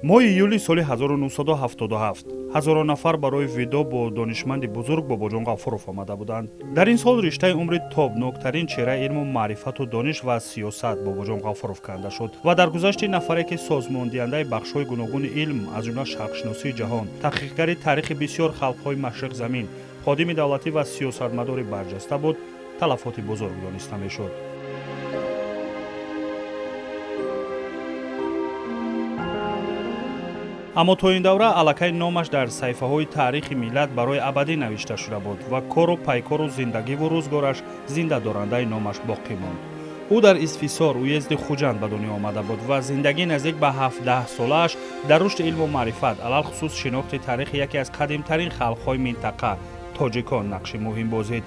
моҳи июли соли 1977 ҳазорон нафар барои видо бо донишманди бузург Бобоҷон Ғафуров омада буданд. Дар ин сол риштаи умри тобноктарин чеҳраи илму маърифату дониш ва сиёсат Бобоҷон Ғафуров канда шуд ва дар гузашти нафаре ки созмондиҳандаи бахшҳои гуногуни илм, аз ҷумла шарқшиносии ҷаҳон, таҳқиқгари таърихи бисёр халқҳои Машриқ Замин, ходими давлатӣ ва сиёсатмадори барҷаста буд, талафоти бузург дониста мешуд. аммо то ин давра аллакай номаш дар саҳифаҳои таърихи миллат барои абадӣ навишта шуда буд ва кору пайкору зиндагиву рӯзгораш зиндадорандаи номаш боқӣ монд. ӯ дар Исфисор уезди Хуҷанд ба дунё омада буд ва зиндагӣ наздик ба 17 солааш дар рушди илму маърифат, алалхусус шинохти таърихи яке аз қадимтарин халқҳои минтақа тоҷикон нақши муҳим бозид.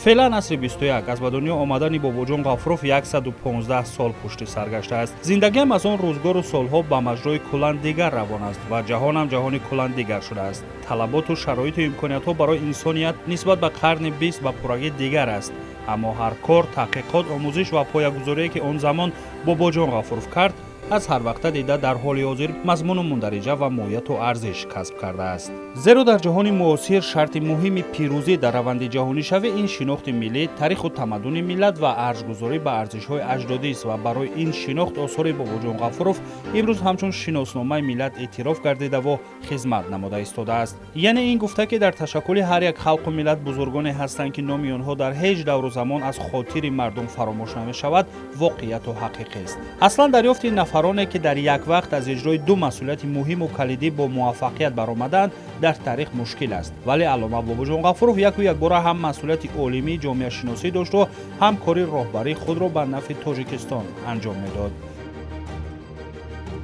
феълан асри 21 аз ба дунё омадани Бобоҷон Ғафуров 115 сол пушти сар гаштааст. Зиндагиам аз он рӯзгору солҳо ба маҷрои куллан дигар равон аст ва ҷаҳонам ҷаҳони куллан дигар шудааст. Талаботу шароиту имкониятҳо барои инсоният нисбат ба қарни 20 ба пуррагӣ дигар аст. Аммо ҳар кор, таҳқиқот, омӯзиш ва поягузорие ки он замон Бобоҷон Ғафуров кард, аз ҳар вақта дида дар ҳоли ҳозир мазмуну мундариҷа ва моҳияту арзиш касб кардааст. Зеро дар ҷаҳони муосир шарти муҳими пирӯзӣ дар раванди ҷаҳонишавӣ ин шинохти миллӣ, тариху тамаддуни миллат ва арзгузорӣ ба арзишҳои аҷдодист ва барои ин шинохт осори Бобоҷон Ғафуров имрӯз ҳамчун шиносномаи миллат эътироф гардидаву хизмат намуда истодааст. яъне ин гуфта ки дар ташаккули ҳар як халқу миллат бузургоне ҳастанд ки номи онҳо дар ҳеҷ давру замон аз хотири мардум фаромӯш намешавад, воқеияту ҳақиқист. аслан дарёфти нафароне ки дар як вақт аз иҷрои ду масъулияти муҳиму калидӣ бо муваффақият баромаданд дар таърих мушкил аст, вале аллома Бобоҷон Ғафуров яку якбора ҳам масъулияти олимӣ ҷомеашиносӣ дошту ҳам кори роҳбарии худро ба нафъи Тоҷикистон анҷом медод.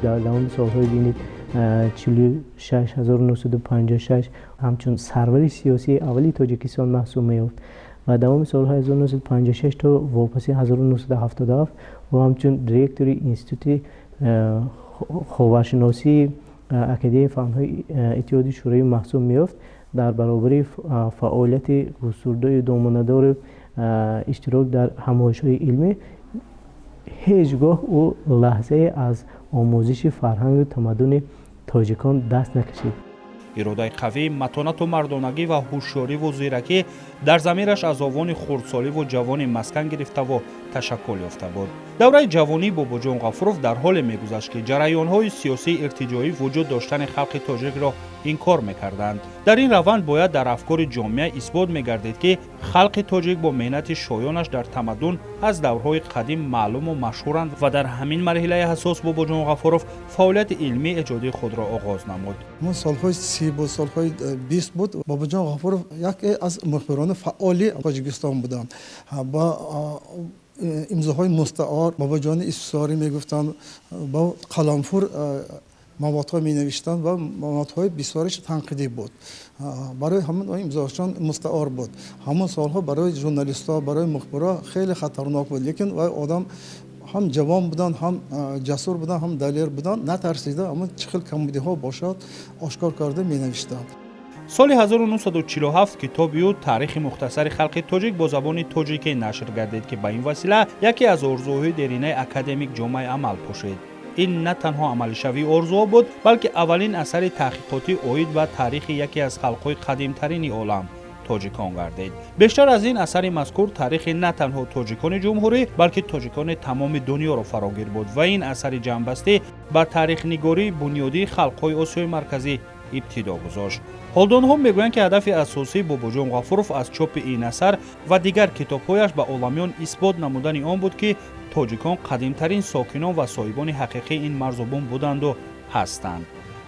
дар давоми солҳои бинид 46956 ҳамчун сарвари сиёсии аввали Тоҷикистон маҳсуб меёфт ва давоми солҳои 1956 то вопаси 1977 ӯ ҳамчун директори институти ховаршиносии академияи фанҳои иттиҳоди шӯравӣ маҳсуб меёфт. дар баробари фаъолияти густурдои домонадори иштирок дар ҳамоишҳои илмӣ ҳеҷ гоҳ ӯ лаҳзае аз омӯзиши фарҳангу тамаддуни тоҷикон даст накашид. иродаи қавӣ, матонату мардонагӣ ва ҳушёриву зиракӣ дар замираш аз овони хурдсоливу ҷавонӣ маскан гирифтаву ташаккул ёфта буд. давраи ҷавонии Бобоҷон Ғафуров дар ҳоле мегузашт ки ҷараёнҳои сиёсии иртиҷоӣ вуҷуд доштани халқи тоҷикро инкор мекарданд. дар ин раванд бояд дар афкори ҷомеа исбот мегардид ки халқи тоҷик бо меҳнати шоёнаш дар тамаддун аз даврҳои қадим маълуму машҳуранд ва дар ҳамин марҳилаи ҳасос Бобоҷон Ғафуров фаъолияти илмии эҷодии худро оғоз намуд. солҳои 30 бо солҳои 20 буд Бобоҷон Ғафуров яке аз мухбирони фаъоли Тоҷикистон буданд. ба имзоҳои мустаъор бобоҷони исфисорӣ мегуфтанд, ба қаламфур маводҳо менавиштанд ва маводҳои бисёриш танқидӣ буд. барои ҳамин имзоҳошон мустаъор буд. ҳамон солҳо барои журналистҳо, барои мухбиро хеле хатарнок буд, лекин вай одам ҳам ҷавон буданд, ҳам ҷасур буданд, ҳам далер буданд, натарсида ҳамн чӣ хел камбудиҳо бошад ошкор карда менавиштанд. соли 1947 китоби ӯ таърихи мухтасари халқи тоҷик бо забони тоҷикӣ нашр гардид ки ба ин васила яке аз орзуҳои деринаи академик ҷомаи амал пӯшид. ин на танҳо амалишавии орзуҳо буд, балки аввалин асари таҳқиқотӣ оид ба таърихи яке аз халқҳои қадимтарини олам тоҷикон гардид. бештар аз ин асари мазкур таърихи на танҳо тоҷикони ҷумҳурӣ, балки тоҷикони тамоми дунёро фарогир буд ва ин асари ҷанббастӣ ба таърихнигории бунёдии халқҳои Осиёи марказӣ ибтидо гузошт. ҳолдонҳо мегӯянд ки ҳадафи асосии Бобоҷон Ғафуров аз чопи ин асар ва дигар китобҳояш ба оламиён исбот намудани он буд ки тоҷикон қадимтарин сокинон ва соҳибони ҳақиқии ин марзубун буданду ҳастанд.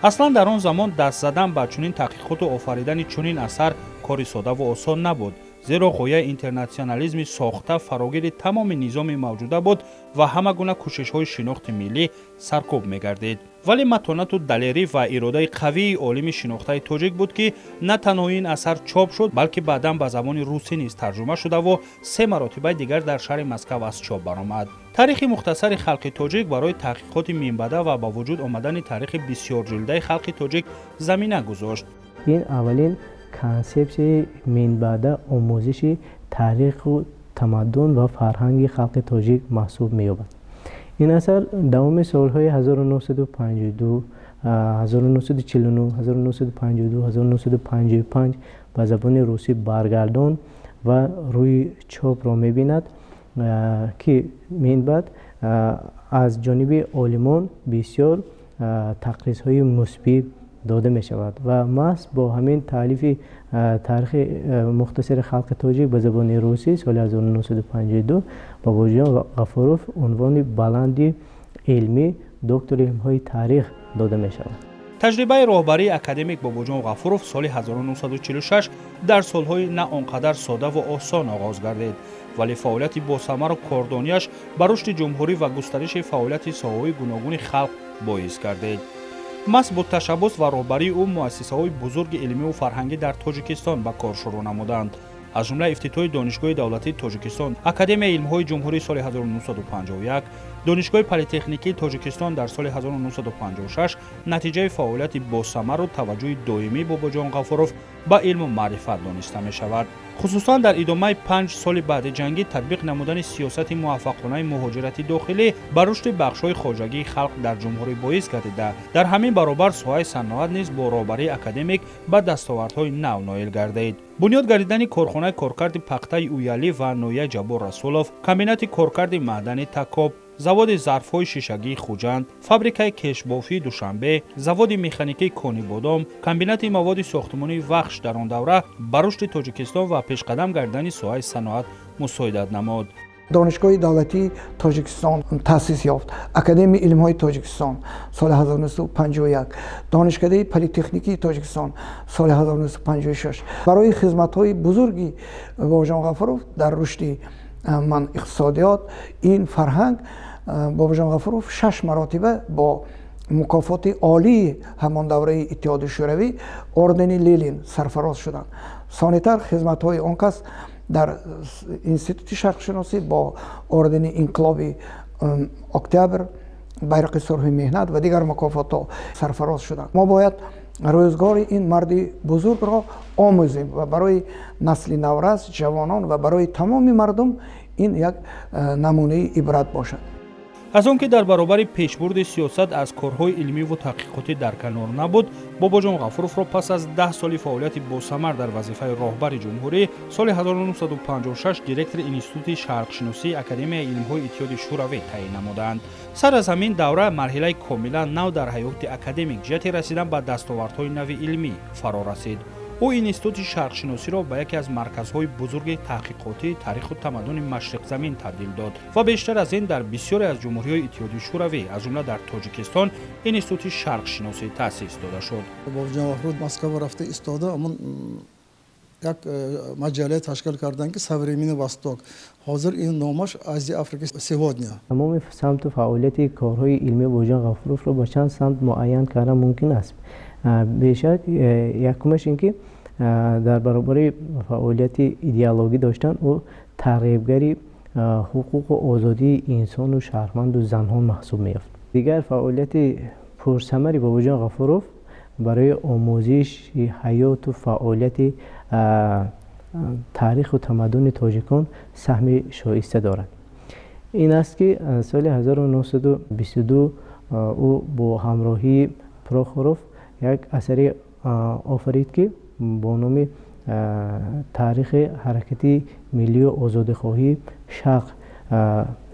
аслан дар он замон даст задан ба чунин таҳқиқоту офаридани чунин асар кори содаву осон набуд, зеро ғояи интернационализми сохта фарогири тамоми низоми мавҷуда буд ва ҳама гуна кӯшишҳои шинохти миллӣ саркӯб мегардид. вале матонату далерӣ ва иродаи қавии олими шинохтаи тоҷик буд ки на танҳо ин асар чоп шуд, балки баъдан ба забони русӣ низ тарҷума шудаву 3 маротибаи дигар дар шаҳри Москав аз чоп баромад. таърихи мухтасари халқи тоҷик барои таҳқиқоти минбаъда ва ба вуҷуд омадани таърихи бисёрҷилдаи халқи тоҷик замина гузошт. ин аввалин консепсияи минбаъда омӯзиши таъриху تمدن و فرهنگ خلق تاجیک محسوب می‌یابد. این اثر دوام سالهای 1952 1949 1952 1955 به زبان روسی برگردان و روی چاپ را می‌بیند که من بعد از جانب عالمان بسیار تقریض‌های مثبت داده می شود و محض با همین تالیف تاریخ مختصر خلق تاجیک به زبان روسی سال 1952 باباجان غفوروف عنوان بلند علمی دکتر علم‌های تاریخ داده می شود. تجربه راهبری اکادمیک باباجان غفوروف سال 1946 در سالهای نه آنقدر ساده و آسان آغاز گردید، ولی فعالیت باثمر و کاردانیش بر رشد جمهوری و گسترش فعالیت ساحه‌های گوناگون خلق باعث گردید. محض با تشبث و راهبری او مؤسسه‌های بزرگ علمی و فرهنگی در تاجیکستان به کار شروع نمودند. از جمله افتتاح دانشگاه دولتی تاجیکستان، اکادمی علم‌های جمهوری سال 1951، دانشگاه پلی‌تکنیکی تاجیکستان در سال 1956 نتیجه فعالیت باثمر و توجه دائمی باباجان غفوروف به علم و معرفت دانسته می شود. خصوصا در ادامه 5 سال بعد جنگی تطبیق نمودن سیاست موفقانه مهاجرت داخلی بر رشد بخش‌های خواجگی خلق در جمهوری باعث گردیده در همین برابر ساحه صنعت نیز با راهبری اکادمیک به دستاوردهای نو نائل گردید. بنیاد گردیدن کارخانه کارکرد پخته اویالی و نویه جبور رسولوف، کمبینات کارکرد معدنی تکاب، заводи зарфҳои шишагии Хуҷанд, фабрикаи кешбофии Душанбе, заводи механикии Кони Бодом, комбинати маводи сохтмонии Вахш дар он давра ба рушди Тоҷикистон ва пешқадам гардидани соҳаи саноат мусоидат намуд. دانشگاه دولتی تاجیکستان تأسیس یافت. اکادمی علم‌های تاجیکستان سال 1951، دانشکده پلی‌تکنیکی تاجیکستان سال 1956 برای خدمت‌های بزرگی باباجان غفوروف در رشد اقتصادیات این فرهنگ باباجان غفوروف 6 مراتبه با مکافات عالی همان دوره اتحاد شوروی اردن لنین سرفراز شدند. ثانی‌تر خدمت‌های آن کس در انستیتوت شرق شناسی با اردن انقلابی اکتبر، بیرق سرخ مهنت و دیگر مکافات سرفراز شدند. ما باید روزگار این مرد بزرگ را آموزیم و برای نسل نورس، جوانان و برای تمام مردم این یک نمونه عبرت باشد. از آنکه در برابر پیشبرد سیاست از کارهای علمی و تحقیقاتی در کنار نبود، باباجان غفوروف را پس از 10 سال فعالیت باثمر در وظیفه راهبر جمهوری سال 1956 دیرکتور انستیتوت شرق شناسی اکادمی علم‌های اتحاد شوروی تعیین نمودند. سر از همین دوره مرحله کاملا نو در حیات اکادمیک جهت رسیدن به دستاوردهای نو علمی فرا رسید. او انستیتوت شرق شناسی را به یکی از مرکزهای بزرگ تحقیقاتی تاریخ و تمدن مشرق زمین تبدیل داد و بیشتر از این در بسیاری از جمهوری‌های اتحادیه شوروی از جمله در تاجیکستان انستیتوت شرق شناسی تأسیس داده شد. باباجان غفوروف مسکو رفته ایستاده، اما یک مجله تشکیل کردن که سوریمین واستوک، حاضر این نامش از آفریقا سوادنیا. تمام سمت و فعالیت کارهای علمی باباجان غفوروف را با چند سمت معین کردن ممکن است. بیشک یکمش اینکه در برابر فعالیت ایدئولوژی داشتن او ترغیبگری حقوق و آزادی انسان و شهروند و زنان محسوب می‌یافت. دیگر فعالیت پرثمری باباجان غفوروف برای آموزش حیات و فعالیت تاریخ و تمدن تاجیکان سهم شایسته دارد. این است که سال 1922 او با همراهی پروخوروف یک اثر آفرید که با نام تاریخ حرکت ملی و آزادی‌خواهی شرق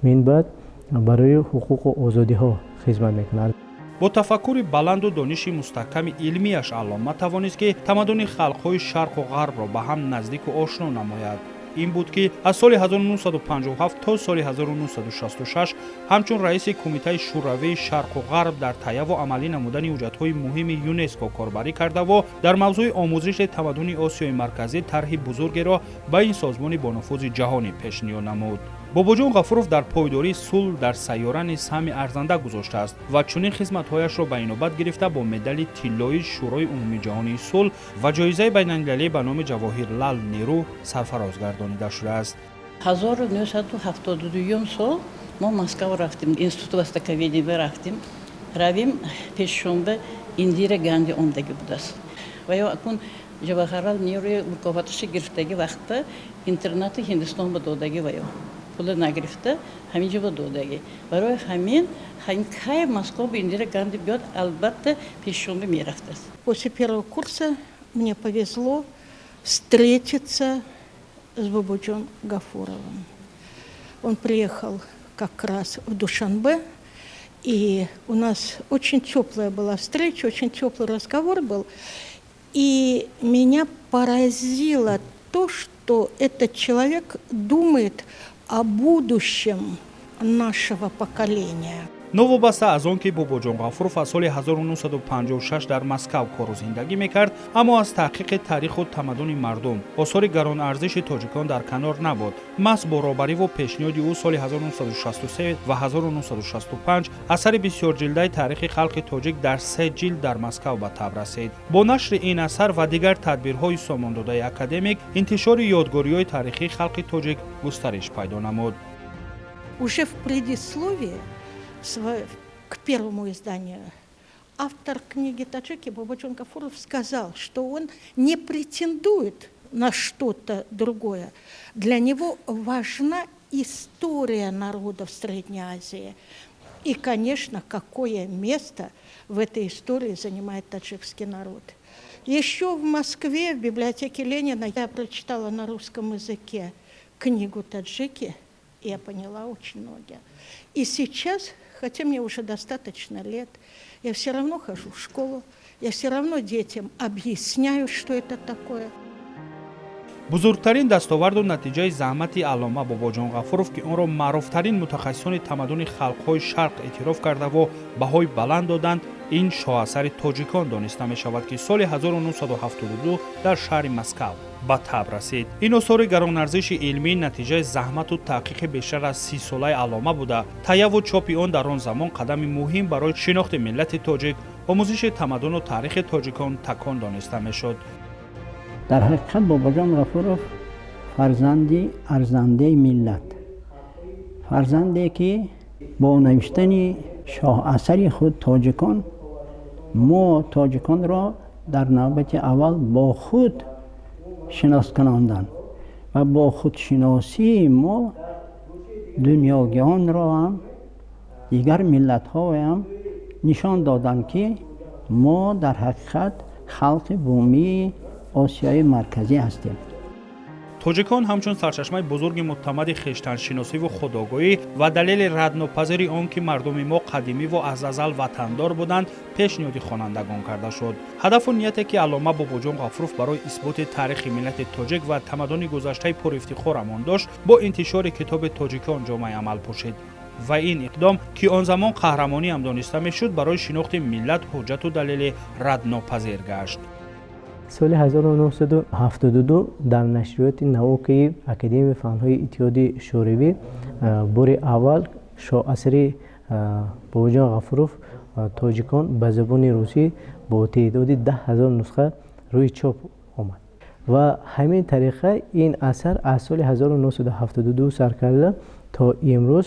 من بعد برای حقوق و آزادی ها خدمت می‌کند. با تفکر بلند و دانش مستحکم علمیش علامه توانست که تمدن خلق‌های شرق و غرب را به هم نزدیک و آشنا نماید. این بود که از سال 1957 تا سال 1966 همچون رئیس کمیته شوروی شرق و غرب در تهیه و عملی نمودن حجت‌های مهم یونسکو کاربری کرده و در موضوع آموزش تمدن آسیای مرکزی طرح بزرگی را به این سازمان با نفوذ جهانی پیشنهاد نمود. باباجان غفوروف در پایداری صلح در سیاره نیز سهم ارزنده گذاشته است و چنین خدمت‌هایش را به اینوبت گرفته با مدال طلایی شورای عمومی جهانی صلح و جایزه بین‌المللی به نام جواهرلال نیرو سرفراز گردانیده شده است. 1972 سال ما مسکو رفتیم، انستیتوت востоковедения رفتیم. رویم پیششنبه اندیرا گاندی اومدگی بود است. و یا اکنون ҷаваҳарал нерӯи мукофоташи гирифтаги вақта интернати ҳиндустон ба додагӣ ваё пула нагирифта ҳаминҷа ба додагӣ. Барои ҳамин кай Москва ба Индира Ганди биёд, албатта пешшумби мерафтааст. После первого курса мне повезло встретиться с Бабаҷон Гафуровым. Он приехал как раз в Душанбе, и у нас очень теплая была встреча, очень теплый разговор был. И меня поразило то, что этот человек думает о будущем нашего поколения. новобаста аз он ки бобоҷон ғафуров аз соли 1956 дар Москав кору зиндагӣ мекард, аммо аз таҳқиқи таъриху тамаддуни мардум осори гаронарзиши тоҷикон дар канор набуд. маҳз бо робариву пешниҳоди ӯ соли 1963 ва 1965 асари бисёрҷилдаи таърихи халқи тоҷик дар 3 ҷилд дар Москав ба таб расид. бо нашри ин асар ва дигар тадбирҳои сомондодаи академик интишори ёдгориҳои таърихии халқи тоҷик густариш пайдо намуд. Уже в предисловии к первому изданию автор книги «Таджики» Бабаҷон Гафуров сказал, что он не претендует на что-то другое. Для него важна история народов Средней Азии. И, конечно, какое место в этой истории занимает таджикский народ. Еще в Москве, в библиотеке Ленина, я прочитала на русском языке книгу «Таджики», и я поняла очень многое. И сейчас, хотя мне уже достаточно лет, я все равно хожу в школу, я все равно детям объясняю, что это такое. бузургтарин дастоварду натиҷаи заҳмати аллома бобоҷон ғафуров ки онро маъруфтарин мутахассисони тамаддуни халқҳои шарқ эътироф кардаву баҳои баланд доданд, ин шоҳасари тоҷикон дониста мешавад ки соли 1972 дар шаҳри Москав ба таб расид. ин осори гаронарзиши илмӣ натиҷаи заҳмату таҳқиқи бештар аз 30 солаи аллома буда, таҳяву чопи он дар он замон қадами муҳим барои шинохти миллати тоҷик, омӯзиши тамаддуну таърихи тоҷикон такон дониста мешуд. дар ҳақиқат бобоҷон ғафуров фарзанди арзандаи миллат, фарзанде ки бо навиштани шоҳасари худ тоҷикон, мо тоҷиконро дар навбати аввал бо худ шинос канонданд ва бо худшиносии мо дунёгиҳонро ҳам дигар миллатҳоро ҳам нишон доданд ки мо дар ҳақиқат халқи бумии осиёи марказӣ ҳастем. тоҷикон ҳамчун сарчашмаи бузурги муътамади хештаншиносиву худогоҳӣ ва далели раднопазири он ки мардуми мо қадимиву аз азал ватандор буданд пешниҳоди хонандагон карда шуд. ҳадафу нияте ки аллома бобоҷон ғафуров барои исботи таърихи миллати тоҷик ва тамаддуни гузаштаи пурифтихор амон дошт, бо интишори китоби тоҷикон ҷомаи амал пӯшид. ва ин иқдом ки он замон қаҳрамонӣ ҳам дониста мешуд, барои шинохти миллат ҳуҷҷату далели раднопазир гашт. соли 1972 дар нашриёти навоқи Академияи фанҳои иттиҳоди шӯравӣ бори аввал шоҳасари Бобоҷон Ғафуров тоҷикон ба забони русӣ бо теъдоди 10,000 нусха рӯи чоп омад ва ҳамин тариқа ин асар аз соли 1972 сар карда то имрӯз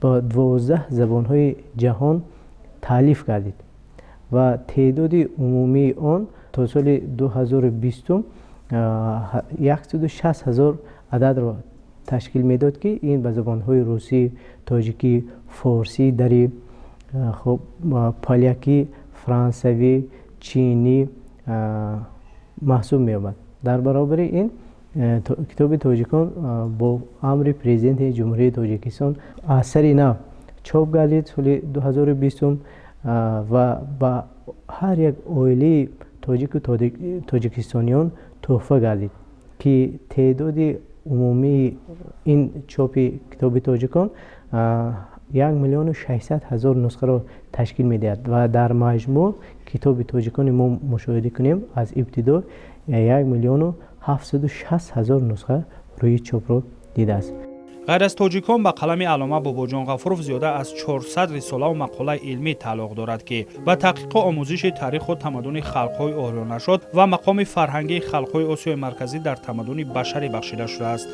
ба 12 забонҳои ҷаҳон таълиф гардид ва теъдоди умумии он то соли 2020 160,000 ададро ташкил медод ки ин ба забонҳои русӣ, тоҷикӣ, форсӣ, дарӣ, полякӣ, франсавӣ, чинӣ маҳсуб меёбад. дар баробари ин китоби тоҷикон бо амри президенти ҷумҳурии Тоҷикистон асари нав чоп гардид соли 2020 ва ба ҳар як оилаи тоҷику тоҷикистониён тӯҳфа гардид ки теъдоди умумии ин чопи китоби тоҷикон 1,600,000 нусхаро ташкил медиҳад ва дар маҷмӯъ китоби тоҷикони мо мушоҳида кунем аз ибтидо 1,760,000 нусха рӯи чопро дидааст. ғайр аз тоҷикон ба қалами аллома бобоҷон ғафуров зиёда аз 400 рисолаву мақолаи илмӣ тааллуқ дорад ки ба таҳқиқу омӯзиши таъриху тамаддуни халқҳои орёнашод ва мақоми фарҳангии халқҳои осиёи марказӣ дар тамаддуни башарӣ бахшида шудааст.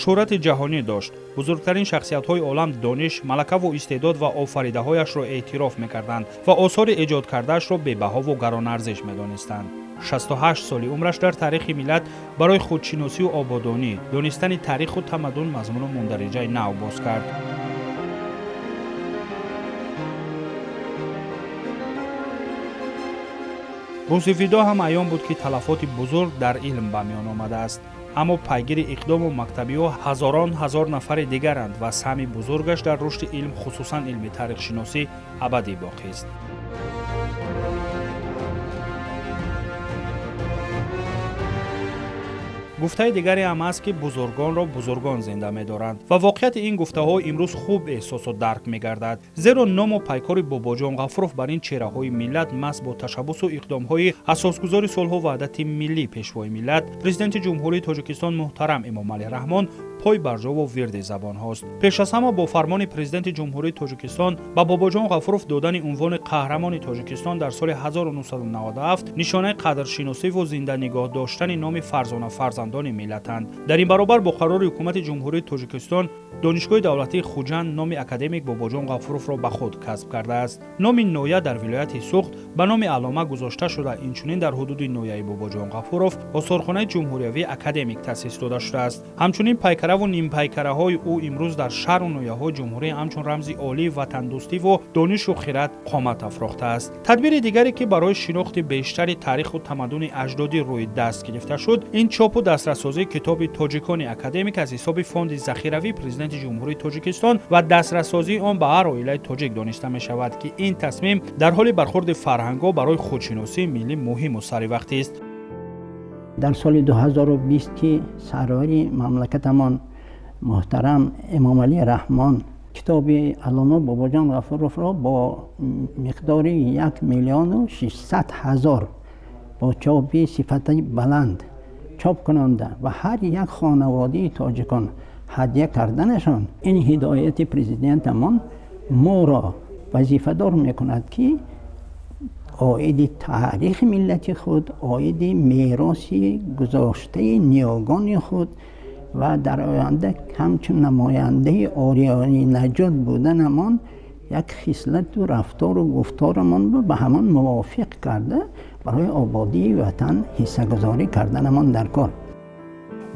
شهرت جهانی داشت. بزرگترین شخصیت‌های عالم دانش، ملکه و استعداد و آفریده‌هایش را اعتراف می‌کردند و آثار ایجاد کرده‌اش را بی‌بها و گران‌ارزش می‌دانستند. 68 سال عمرش در تاریخ ملت برای خودشناسی و آبادانی، دانستن تاریخ و تمدن مضمون مندرجه نو باز کرد. روز ودا هم عیان بود که تلفات بزرگ در علم به میان آمده است. اما پیگیر اقدام و مکتبی ها هزاران هزار نفر دیگرند و سهم بزرگش در رشد علم، خصوصا علم تاریخ شناسی، ابدی باقی است. گفته دیگری هم است که بزرگان را بزرگان زنده می دارند و واقعیت این گفته ها امروز خوب احساس و درک می گردد. زیرا نام و پیکار باباجان غفورов بر این چهره های ملت محض با تشبث و اقدام های اساسگذار صلح و وحدت ملی پیشوای ملت پرزیدنت جمهوری تاجیکستان محترم امام علی رحمان پای برجا و ورد زبان هاست. پیش از همه با فرمان پرزیدنت جمهوری تاجیکستان به باباجان غفورov دادن عنوان قهرمان تاجیکستان در سال 1997 نشانه قدرشناسی و زنده نگاه داشتن نام فرزانه فرزندان ملتند. در این برابر با قرار حکومت جمهوری تاجیکستان دانشگاه دولتی خوجند نام اکادمیک باباجان غفورov را به خود کسب کرده است. نام نویه در ولایت سوخت به نام علامه گذاشته شده. اینچنین در حدود نویه باباجان غفورov آثارخانه جمهوری اکادمیک تأسیس داده شده است. همچنین پیکره و نیم پیکره های او امروز در شهر و نویه های جمهوری همچون رمزی عالی وطن دوستی و دانش و خرد قامت افراخته است. تدبیر دیگری که برای شناخت بیشتر تاریخ و تمدن اجدادی روی دست گرفته شد، این چاپ و دسترسازی کتاب تاجیکان اکادمیک از حساب فوند ذخیروی پرزیدنت جمهوری تاجیکستان و دسترسازی آن به هر عائله تاجیک دانسته می شود که این تصمیم در حال برخورد فرهنگ‌ها برای خودشناسی ملی مهم و سری وقتی است. در سال 2020 که سرور مملکتمان محترم امام علی رحمان کتاب علامه باباجان غفورov را با مقدار 1,600,000 با چاپی صفتی بلند چاپ کننده و هر یک خانواده تاجیکان هدیه کردنشان، این هدایت پرزیدنتمان ما را وظیفه دار میکند که عاید تاریخ ملت خود، عاید میراث گذاشته نیاگان خود و در آینده همچون نماینده آریایی نژاد بودنمان یک خصلت و رفتار و گفتارمان به همان موافق کرده برای آبادی وطن حصه‌گذاری کردنمان در کار.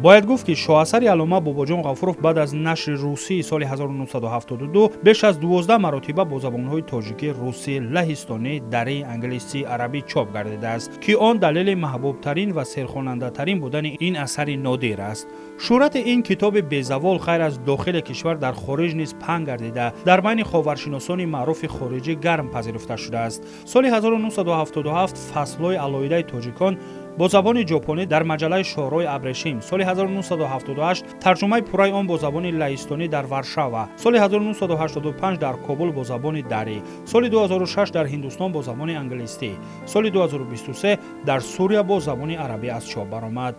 باید گفت که شاهاثر علامه باباجان غفورov بعد از نشر روسی سال 1972 بیش از 12 مرتبه با زبان‌های تاجیکی، روسی، لهستانی، دری، انگلیسی، عربی چاپ گردیده است که آن دلیل محبوب ترین و سرخواننده ترین بودن این اثر نادر است. شهرت این کتاب بی‌زوال خیر از داخل کشور در خارج نیز پنگ گردیده در بین خاورشناسان معروف خارجی گرم پذیرفته شده است. سال 1977 فصل‌های علایده تاجیکان با زبان ژاپنی در مجله شورای ابریشم، سال 1978 ترجمه پورای آن با زبان لهستانی در ورشاوا، سال 1985 در کابل با زبان دری، سال 2006 در هندوستان با زبان انگلیسی، سال 2023 در سوریه با زبان عربی از چاپ برآمد.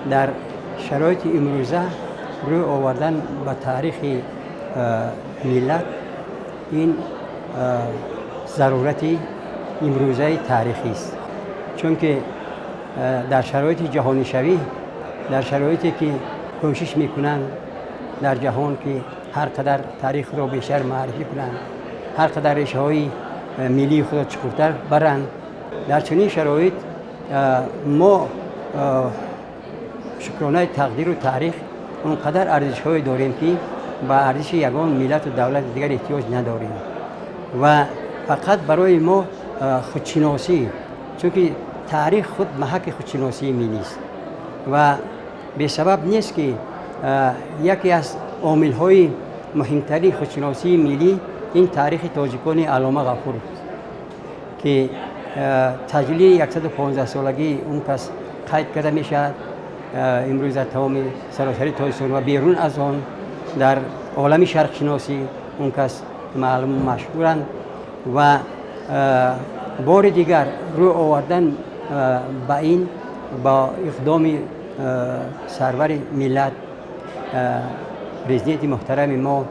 در شرایط امروزه روی آوردن به تاریخ ملت این ضرورت امروزه تاریخی است، چون که در شرایط جهانی شوی، در شرایطی که کوشش میکنند در جهان که هر قدر تاریخ را بیشتر معرفی کنند، هر قدر ریشه های ملی خود چقورتر برند، در چنین شرایط ما شکرانه تقدیر و تاریخ اونقدر ارزش های داریم که با ارزش یگان ملت و دولت دیگر احتیاج نداریم و فقط برای ما خودشناسی، چون که تاریخ خود محک خودشناسی ملی است و به سبب نیست که یکی از عامل های مهمترین خودشناسی ملی این تاریخ تاجیکان علامه غفورov که تجلیل 115 سالگی اون کس قید کرده می شود. امروز در تمام سراسر تاجیکستان و بیرون از آن در عالم شرق شناسی اون کس معلوم مشهورند و بار دیگر روی آوردن با این با اقدام سرور ملت پرزیدنت محترم ما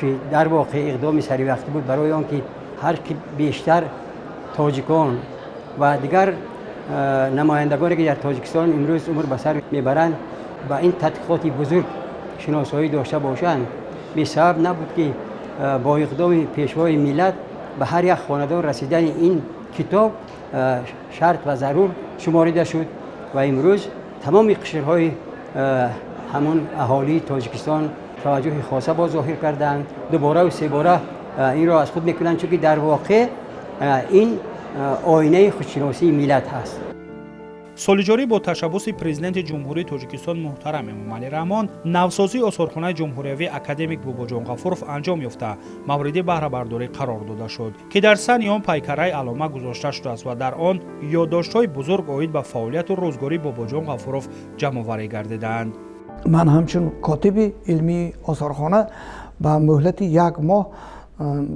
که در واقع اقدام سری وقتی بود برای آن که هر که بیشتر تاجیکان و دیگر نمایندگانی که در تاجیکستان امروز عمر به سر میبرند با این تحقیقات بزرگ شناسایی داشته باشند، به سبب نبود که با اقدام پیشوای ملت به هر یک خاندان رسیدن این کتاب شرط و ضرور شماریده شد و امروز تمام قشرهای همون اهالی تاجیکستان توجه خاصه با ظاهر کردند. دوباره و سه باره این را از خود میکنند، چون که در واقع این آینه خودشناسی ملت هست. سالیجاری با تشبث پرزیدنت جمهوری تاجیکستان محترم امامعلی رحمان، نوسازی آثارخانه جمهوریوی اکادمیک باباجان غفورов انجام یافته مورد بهره برداری قرار داده شد که در سن آن پیکره علامه گذاشته شده است و در آن یادداشت‌های بزرگ آید به فعالیت و روزگاری باباجان غفورov جمع‌آوری گردیدند. من همچون کاتب علمی آثارخانه با مهلت 1 ماه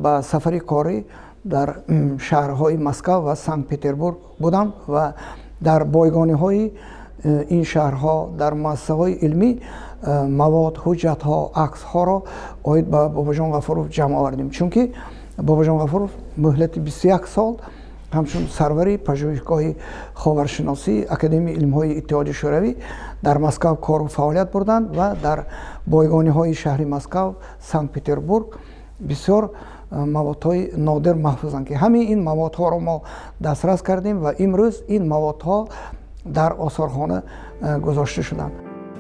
با سفر کاری در شهرهای مسکو و سنت پترزبورگ بودم و در بایگانی های این شهرها در مؤسسه های علمی مواد، حجت ها، عکس ها را آید به باباجان غفورov جمع آوردیم، چون که باباجان غفورov مهلت 21 سال همچون سروری پژوهشگاه خاورشناسی اکادمی علم های اتحاد شوروی در مسکو کار و فعالیت بردند و در بایگانی های شهر مسکو، سنت پترزبورگ بسیار موادهای نادر محفوظند که همین این موادها را ما دسترس کردیم و امروز این موادها در آثارخانه گذاشته شدند.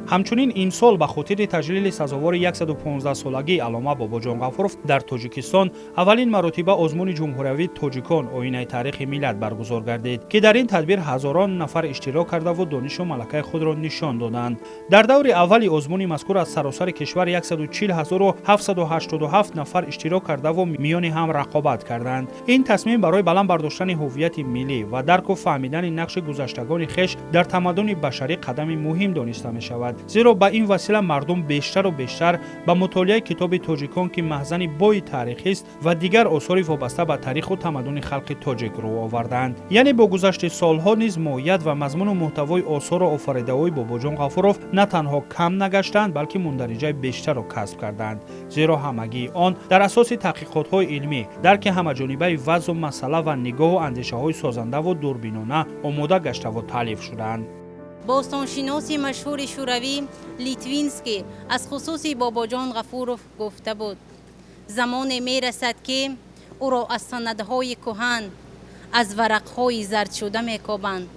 همچنین این سال به خاطر تجلیل سزاوار 115 سالگی علامه باباجان غفورov در تاجیکستان اولین مرتبه آزمون جمهوریوی تاجیکان آیینه تاریخ ملت برگزار گردید که در این تدبیر هزاران نفر اشتراک کرده و دانش و ملکه خود را نشان دادند. در دور اولی آزمون مذکور از سراسر کشور 140787 نفر اشتراک کرده و میان هم رقابت کردند. این تصمیم برای بلند برداشتن هویت ملی و درک و فهمیدن نقش گذشتگان خویش در تمدن بشری قدم مهم دانسته می شود. زیرا با این وسیله مردم بیشتر و بیشتر به مطالعه کتاب تاجیکان که مخزن بوی تاریخی است و دیگر آثار وابسته به تاریخ و تمدن خلق تاجیک رو آوردند. یعنی با گذشت سالها نیز ماهیت و مضمون و محتوای آثار و آفریده‌های باباجان غفورov نه تنها کم نگشتند بلکه مندرجه بیشتر را کسب کردند، زیرا همگی آن در اساس تحقیقات‌های علمی درک همه‌جانبه وضع و مسئله و نگاه و اندیشه‌های سازنده و دوربینانه آماده گشته و تالیف شدند. باستانشناس مشهور شوروی لیتوینسکی از خصوص باباجان غفورov گفته بود: زمان می رسد که او را از سندهای کهن، از ورقهای زرد شده می کابند،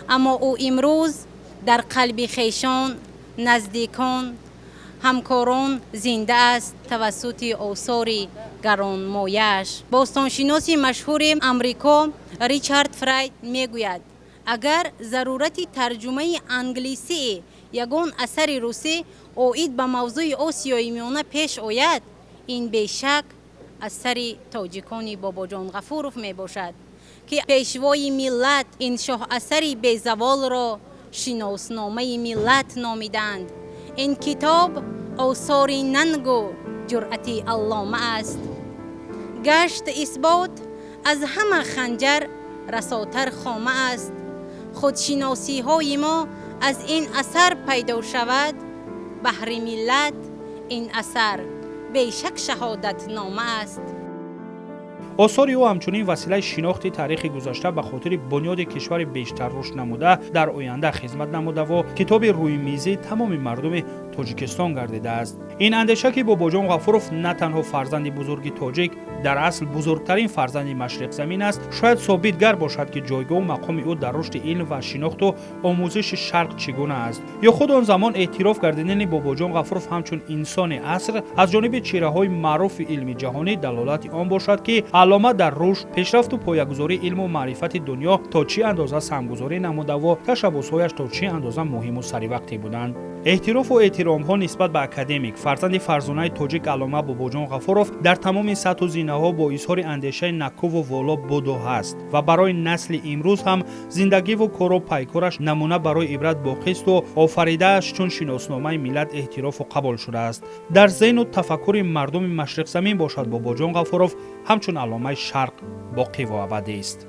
اما او امروز در قلب خویشان، نزدیکان، همکاران زنده است توسط آثار گرانمایه‌اش. باستانشناس مشهور امریکا ریچارد فرید می گوید: اگر ضرورت ترجمه انگلیسی یگان اثر روسی اوید به موضوع آسیای میانه پیش آید، این بیشک اثر تاجیکان باباجان غفورov می باشد که پیشوای ملت این شاه اثری به زوال را شناسنامه ملت نامیدند. این کتاب آثار ننگ و جرأت علامه است. گشت اثبات از همه خنجر رساتر خامه است. خودشناسی های ما از این اثر پیدا شود، بهر ملت این اثر بیشک شهادت نامه است. آثار او همچنین وسیله شناخت تاریخ گذشته به خاطر بنیاد کشور بیشتر رشد نموده در آینده خدمت نموده و کتاب روی میزی تمام مردم تاجیکستان گردیده است. این اندیشه که باباجان غفورov نه تنها فرزند بزرگ تاجیک، در اصل بزرگترین فرزند مشرق زمین است، شاید ثابتگر باشد که جایگاه و مقام او در رشد علم و شناخت و آموزش شرق چگونه است. یا خود آن زمان اعتراف گردیدن باباجان غفورov همچون انسان عصر از جانب چهره‌های معروف علمی جهانی دلالت آن باشد که علامه در رشد، پیشرفت و پایه‌گذاری علم و معرفت دنیا تا چه اندازه سمگذاری نموده و تشبث‌هایش تا چه اندازه مهم و سریوقتی بودند. احتراف و احترام‌ها نسبت به اکادمیک فرزند فرزانه تاجیک علامه باباجان غفورov در تمام سطح و زینه‌ها با اظهار اندیشه نکو و والا بود و هست و برای نسل امروز هم زندگی و کار و پیکارش نمونه برای عبرت باقی است و آفریده‌اش چون شناسنامه ملت احتراف و قبول شده است. در ذهن و تفکر مردم مشرق زمین باشد باباجان غفورov همچون علامه شرق باقی و ابدی است.